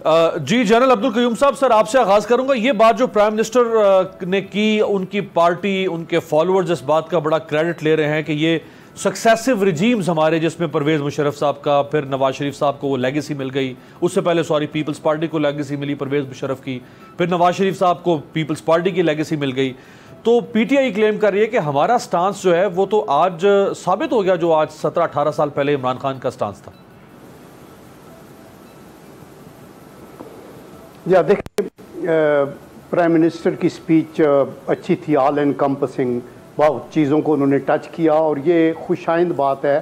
जी general Abdul Qayyum साहब, sir आपसे आगाज करूंगा। ये बात जो प्राइम मिनिस्टर ने की, उनकी पार्टी, उनके फॉलोअर्स इस बात का बड़ा क्रेडिट ले रहे हैं कि ये सक्सेसिव रिजीम्स हमारे, जिसमें परवेज मुशर्रफ साहब का, फिर नवाज शरीफ साहब को वो लेगेसी मिल गई, उससे पहले पीपल्स पार्टी को लेगेसी मिली परवेज मुशर्रफ की, फिर नवाज शरीफ साहब को पीपल्स पार्टी की लेगेसी मिल गई। तो पीटीआई क्लेम कर रही है कि हमारा स्टांस जो है वो तो आज साबित हो गया जो आज 17-18 साल पहले इमरान खान का स्टांस था। या देखिए, प्राइम मिनिस्टर की स्पीच अच्छी थी, ऑल एनकम्पसिंग, बहुत चीज़ों को उन्होंने टच किया। और ये खुशाइंद बात है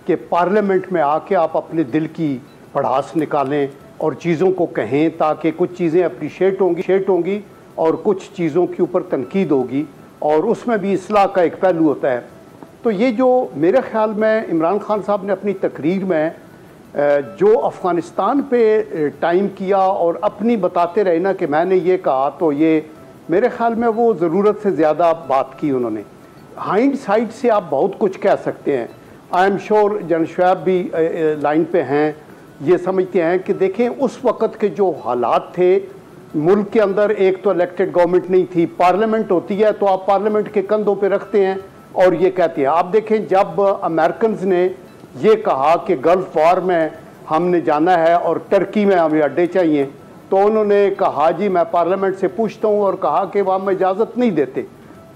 कि पार्लियामेंट में आके आप अपने दिल की भड़ास निकालें और चीज़ों को कहें, ताकि कुछ चीज़ें अप्रिशिएट होंगी और कुछ चीज़ों के ऊपर तनकीद होगी, और उसमें भी इस्लाह का एक पहलू होता है। तो ये जो मेरे ख्याल में इमरान खान साहब ने अपनी तकरीर में जो अफ़गानिस्तान पे टाइम किया और अपनी बताते रहे ना कि मैंने ये कहा, तो ये मेरे ख्याल में वो ज़रूरत से ज़्यादा बात की उन्होंने। हाइंड साइड से आप बहुत कुछ कह सकते हैं। I am sure general Shoaib भी लाइन पे हैं, ये समझते हैं कि देखें उस वक़्त के जो हालात थे मुल्क के अंदर, एक तो इलेक्टेड गवर्नमेंट नहीं थी, पार्लियामेंट होती है तो आप पार्लियामेंट के कंधों पे रखते हैं और ये कहते हैं। आप देखें जब अमेरिकन ने ये कहा कि गल्फ वॉर में हमने जाना है और टर्की में हमें अड्डे चाहिए, तो उन्होंने कहा जी मैं पार्लियामेंट से पूछता हूँ, और कहा कि वह हमें इजाज़त नहीं देते।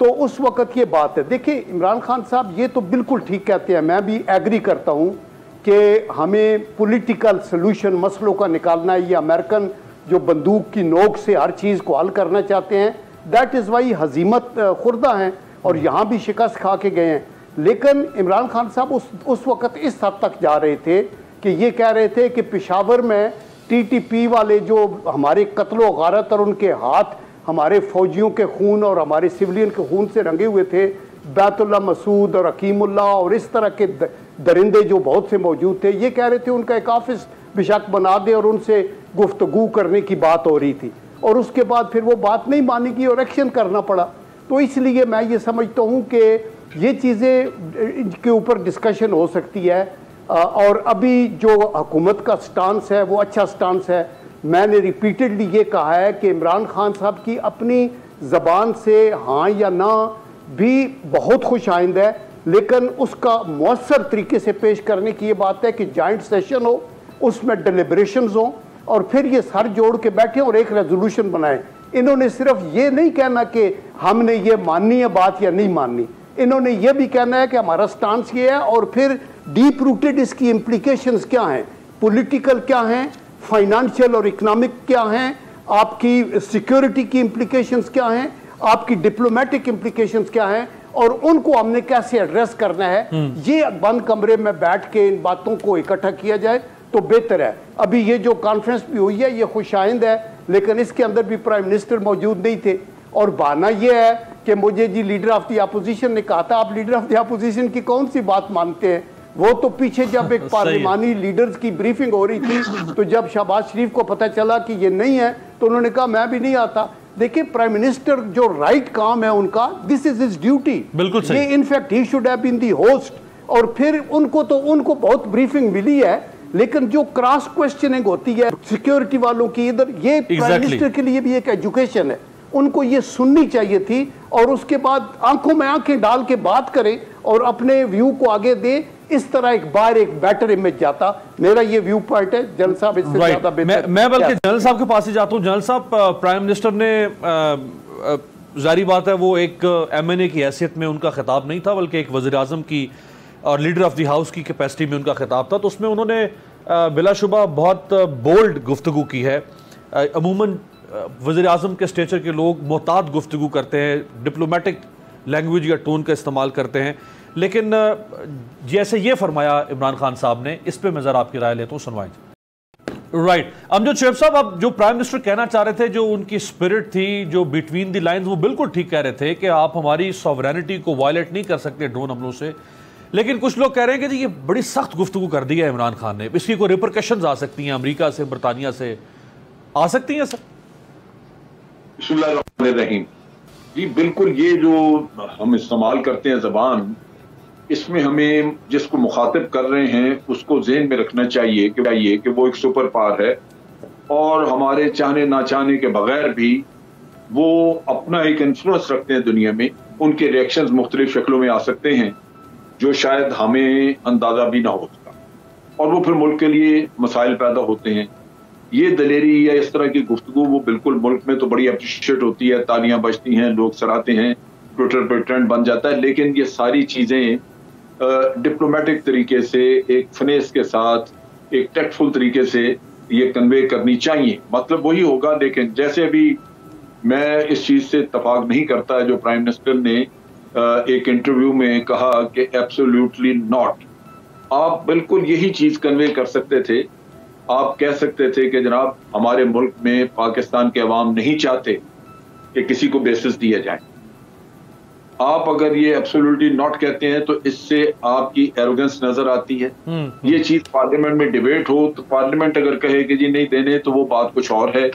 तो उस वक़्त ये बात है। देखिए इमरान खान साहब ये तो बिल्कुल ठीक कहते हैं, मैं भी एग्री करता हूँ कि हमें पॉलिटिकल सलूशन मसलों का निकालना है। ये अमेरिकन जो बंदूक की नोक से हर चीज़ को हल करना चाहते हैं, दैट इज़ वाई हजीमत खुर्दा हैं और यहाँ भी शिकस्त खा के गए हैं। लेकिन इमरान खान साहब उस वक़्त इस हद तक जा रहे थे कि ये कह रहे थे कि पेशावर में टीटीपी वाले जो हमारे कत्लो गारत और उनके हाथ हमारे फ़ौजियों के खून और हमारे सिविलियन के खून से रंगे हुए थे, बैतुल्ला मसूद और हकीमुल्ला और इस तरह के दरिंदे जो बहुत से मौजूद थे, ये कह रहे थे उनका एक ऑफिस बेशक बना दे, और उनसे गुफ्तगू करने की बात हो रही थी। और उसके बाद फिर वो बात नहीं मानी गई और एक्शन करना पड़ा। तो इसलिए मैं ये समझता हूँ कि ये चीज़ें के ऊपर डिस्कशन हो सकती है। और अभी जो हुकूमत का स्टांस है वो अच्छा स्टांस है। मैंने रिपीटेडली ये कहा है कि इमरान खान साहब की अपनी ज़बान से हाँ या ना भी बहुत खुश आइंद है, लेकिन उसका मौसर तरीके से पेश करने की ये बात है कि जॉइंट सेशन हो, उसमें डिलिब्रेशंस हो और फिर ये सर जोड़ के बैठे और एक रेजोल्यूशन बनाए। इन्होंने सिर्फ ये नहीं कहना कि हमने ये माननी है बात या नहीं माननी, इन्होंने ये भी कहना है कि हमारा स्टांस ये है, और फिर डीप रूटेड इसकी इम्प्लीकेशंस क्या हैं, पॉलिटिकल क्या हैं, फाइनेंशियल और इकोनॉमिक क्या हैं, आपकी सिक्योरिटी की इम्प्लीकेशंस क्या हैं, आपकी डिप्लोमेटिक इम्प्लीकेशंस क्या हैं, और उनको हमने कैसे एड्रेस करना है। ये बंद कमरे में बैठ के इन बातों को इकट्ठा किया जाए तो बेहतर है। अभी ये जो कॉन्फ्रेंस भी हुई है ये खुशाइंद है, लेकिन इसके अंदर भी प्राइम मिनिस्टर मौजूद नहीं थे। और बहाना ये है कि मुझे जी लीडर ऑफ द अपोजिशन ने कहा था। आप लीडर ऑफ द अपोजिशन की कौन सी बात मानते हैं? वो तो पीछे जब एक पार्लिमानी लीडर्स की ब्रीफिंग हो रही थी, तो जब शहबाज शरीफ को पता चला कि ये नहीं है, तो उन्होंने कहा मैं भी नहीं आता। देखिए प्राइम मिनिस्टर जो राइट काम है उनका, दिस इज हिज ड्यूटी, बिल्कुल सही। ये in fact he should have been the host. और फिर उनको बहुत ब्रीफिंग मिली है, लेकिन जो क्रॉस क्वेश्चनिंग होती है सिक्योरिटी वालों की इधर, ये प्राइम मिनिस्टर के लिए भी एक एजुकेशन है। उनको ये सुननी चाहिए थी और उसके बाद आंखों में आंखें डाल के बात करें और अपने व्यू को आगे दे। इस तरह एक बेटर इमेज जाता। मेरा ये व्यू पॉइंट है। जनरल साहब इससे ज्यादा बेहतर। मैं बल्कि जनरल साहब के पास ही जाता हूँ। जनरल साहब, प्राइम मिनिस्टर ने जारी बात है वो एक MNA की हैसियत में उनका खिताब नहीं था, बल्कि एक वज़ीर आज़म की और लीडर ऑफ द हाउस की कैपेसिटी में उनका खिताब था। तो उसमें उन्होंने बिलाशुबा बहुत बोल्ड गुफ्तगू की है। अमूमन वज़ीर आज़म के स्टेचर के लोग मोहतात गुफ्तगू करते हैं, डिप्लोमेटिक लैंग्वेज या टोन का इस्तेमाल करते हैं, लेकिन जैसे ये फरमाया इमरान खान साहब ने, इस पे मैं ज़रा आपकी राय लेता हूँ, सुनवाएं। राइट, अमजद शुएब साहब, अब जो प्राइम मिनिस्टर कहना चाह रहे थे, जो उनकी स्पिरिट थी, जो बिटवीन द लाइंस, वो बिल्कुल ठीक कह रहे थे कि आप हमारी सॉवरेनिटी को वायलेट नहीं कर सकते ड्रोन हमलों से। लेकिन कुछ लोग कह रहे हैं कि जी ये बड़ी सख्त गुफ्तगू कर दी है इमरान खान ने, इसकी कोई रिपरकशंस आ सकती हैं, अमेरिका से, बरतानिया से आ सकती हैं सर? बिस्मिल्लाहिर्रहमानिर्रहीम। जी बिल्कुल, ये जो हम इस्तेमाल करते हैं ज़बान, इसमें हमें जिसको मुखातिब कर रहे हैं उसको ज़हन में रखना चाहिए कि वो एक सुपर पावर है और हमारे चाहने ना चाहने के बगैर भी वो अपना एक इन्फ्लुएंस रखते हैं दुनिया में। उनके रिएक्शंस मुख्तलिफ शक्लों में आ सकते हैं जो शायद हमें अंदाजा भी ना हो सका, और वो फिर मुल्क के लिए मसाइल पैदा होते हैं। ये दलेरी या इस तरह की गुफ्तगू वो बिल्कुल मुल्क में तो बड़ी अप्रिशिएट होती है, तालियां बजती हैं, लोग सराहते हैं, ट्विटर पर ट्रेंड बन जाता है। लेकिन ये सारी चीजें डिप्लोमेटिक तरीके से, एक फिनेस के साथ, एक टेक्टफुल तरीके से ये कन्वे करनी चाहिए। मतलब वही होगा। लेकिन जैसे अभी मैं इस चीज से इत्तफाक नहीं करता जो प्राइम मिनिस्टर ने एक इंटरव्यू में कहा कि एब्सोल्युटली नॉट। आप बिल्कुल यही चीज कन्वे कर सकते थे। आप कह सकते थे कि जनाब हमारे मुल्क में पाकिस्तान के अवाम नहीं चाहते कि किसी को बेसिस दिया जाए। आप अगर ये एब्सोल्युटली नॉट कहते हैं तो इससे आपकी एरोगेंस नजर आती है। ये चीज पार्लियामेंट में डिबेट हो तो पार्लियामेंट अगर कहे कि जी नहीं देने तो वो बात कुछ और है।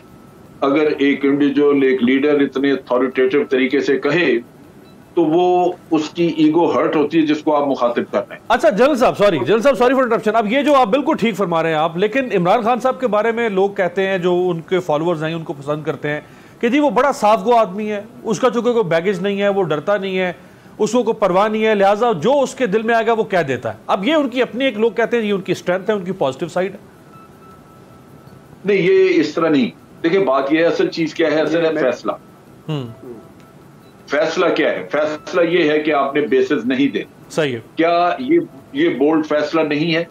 अगर एक इंडिविजुअल, एक लीडर इतने अथॉरिटेटिव तरीके से कहे तो वो उसकी ईगो हर्ट होती है जिसको आप मुखातिब कर रहे हैं। अच्छा जनरल साहब सॉरी फॉर इंटरप्शन। अब ये जो आप बिल्कुल ठीक फरमा रहे हैं आप, लेकिन इमरान खान साहब के बारे में लोग कहते हैं, जो उनके फॉलोअर्स हैं उनको पसंद करते हैं कि जी वो बड़ा साफ गो आदमी है, उसका चूंकि कोई बैगेज नहीं है, वो डरता नहीं है, उसको कोई परवाह नहीं है, लिहाजा जो उसके दिल में आएगा वो कह देता है। अब ये उनकी अपनी एक लोग कहते हैं ये उनकी स्ट्रेंथ है, उनकी पॉजिटिव साइड है। नहीं, ये इस तरह नहीं। देखिए बात ये है, असल चीज क्या है? असल है फैसला। फैसला क्या है? फैसला ये है कि आपने बेसिस नहीं दे। सही है। क्या ये बोल्ड फैसला नहीं है?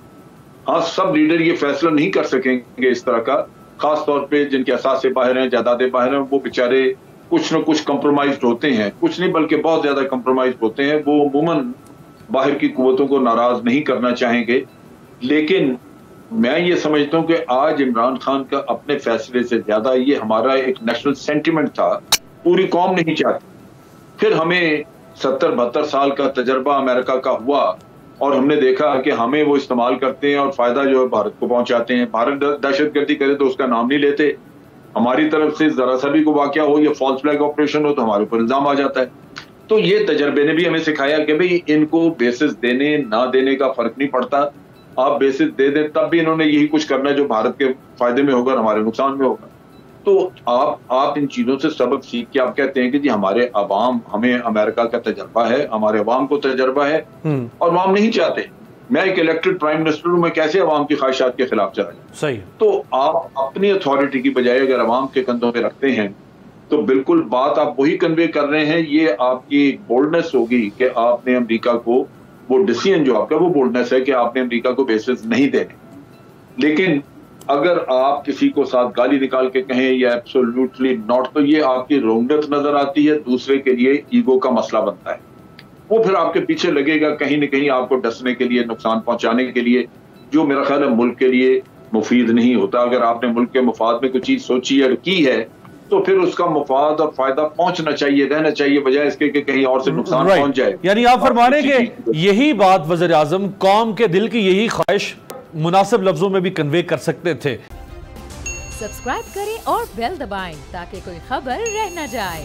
हाँ, सब लीडर ये फैसला नहीं कर सकेंगे इस तरह का, खास तौर पे जिनके असास से बाहर हैं, जायदादें बाहर हैं, वो बेचारे कुछ न कुछ कंप्रोमाइज होते हैं। कुछ नहीं बल्कि बहुत ज्यादा कंप्रोमाइज होते हैं। वो अमूमन बाहर की कुव्वतों को नाराज नहीं करना चाहेंगे। लेकिन मैं ये समझता हूं कि आज इमरान खान का अपने फैसले से ज्यादा ये हमारा एक नेशनल सेंटिमेंट था। पूरी कौम नहीं चाहती। फिर हमें 70-72 साल का तजर्बा अमेरिका का हुआ और हमने देखा कि हमें वो इस्तेमाल करते हैं और फायदा जो है भारत को पहुंचाते हैं। भारत दहशतगर्दी करे तो उसका नाम नहीं लेते। हमारी तरफ से जरा सा भी कोई वाकया हो या फॉल्स फ्लैग ऑपरेशन हो तो हमारे ऊपर इल्जाम आ जाता है। तो ये तजर्बे ने भी हमें सिखाया कि भाई इनको बेसिस देने ना देने का फर्क नहीं पड़ता। आप बेसिस दे दें तब भी इन्होंने यही कुछ करना है जो भारत के फायदे में होगा और हमारे नुकसान में होगा। तो आप इन चीजों से सबक सीख के आप कहते हैं कि जी हमारे अवाम, हमें अमेरिका का तजर्बा है, हमारे अवाम को तजर्बा है और अवाम नहीं चाहते। मैं एक इलेक्टेड प्राइम मिनिस्टर हूं, मैं कैसे अवाम की ख्वाहिशात के खिलाफ चला जाऊं? सही। तो आप अपनी अथॉरिटी की बजाय अगर अवाम के कंधों पे रखते हैं तो बिल्कुल बात आप वही कन्वे कर रहे हैं। ये आपकी बोल्डनेस होगी कि आपने अमेरिका को, वो डिसीजन जो आपका वो बोल्डनेस है कि आपने अमेरिका को बेसिस नहीं देने। लेकिन अगर आप किसी को साथ गाली निकाल के कहें या एब्सोल्युटली नॉट, तो ये आपकी रोंगटत नजर आती है, दूसरे के लिए ईगो का मसला बनता है। वो फिर आपके पीछे लगेगा कहीं न कहीं आपको डसने के लिए, नुकसान पहुंचाने के लिए, जो मेरा ख्याल है मुल्क के लिए मुफीद नहीं होता। अगर आपने मुल्क के मुफाद में कोई चीज सोची और की है तो फिर उसका मुफाद और फायदा पहुंचना चाहिए, रहना चाहिए, बजाय इसके कि कहीं और से नुकसान पहुंच जाए। यानी आप फरमा रहे हैं कि यही बात वज़ीर आज़म कौम के दिल की यही ख्वाहिश मुनासिब लफ्जों में भी कन्वे कर सकते थे। सब्सक्राइब करें और बेल दबाएं ताकि कोई खबर रह न जाए।